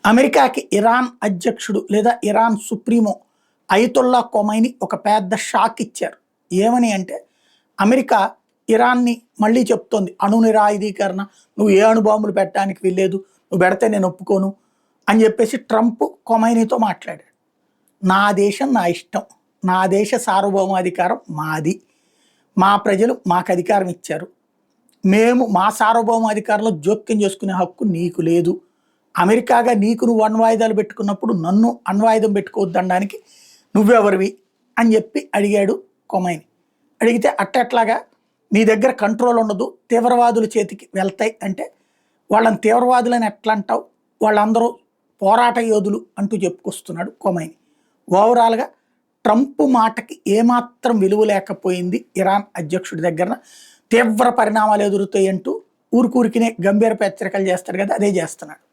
అమెరికాకి ఇరాన్ అధ్యక్షుడు లేదా ఇరాన్ సుప్రీమో అయతుల్లా కొమైని ఒక పెద్ద షాక్ ఇచ్చారు. ఏమని అంటే, అమెరికా ఇరాన్ని మళ్ళీ చెప్తోంది అణు నిరాయుధీకరణ, నువ్వు ఏ అణుబాంబులు పెట్టడానికి వీల్లేదు, నువ్వు పెడితే నేను ఒప్పుకోను అని చెప్పేసి ట్రంప్ కొమైనీతో మాట్లాడాడు. నా దేశం నా ఇష్టం, నా దేశ సార్వభౌమాధికారం మాది, మా ప్రజలు మాకు అధికారం ఇచ్చారు, మేము మా సార్వభౌమాధికారంలో జోక్యం చేసుకునే హక్కు నీకు లేదు, అమెరికాగా నీకు నువ్వు అణ్వాయుధాలు పెట్టుకున్నప్పుడు నన్ను అణ్వాయుధం పెట్టుకోవద్దనడానికి నువ్వెవరివి అని చెప్పి అడిగాడు కొమైని. అడిగితే అట్టట్లాగా నీ దగ్గర కంట్రోల్ ఉండదు, తీవ్రవాదుల చేతికి వెళ్తాయి అంటే వాళ్ళని తీవ్రవాదులని ఎట్లా అంటావు, వాళ్ళందరూ పోరాట యోధులు అంటూ చెప్పుకొస్తున్నాడు కొమైని. ఓవరాల్గా ట్రంప్ మాటకి ఏమాత్రం విలువ లేకపోయింది ఇరాన్ అధ్యక్షుడి దగ్గర. తీవ్ర పరిణామాలు ఎదురుతాయి అంటూ ఊరికూరికినే గంభీర హెచ్చరికలు చేస్తాడు కదా, అదే చేస్తున్నాడు.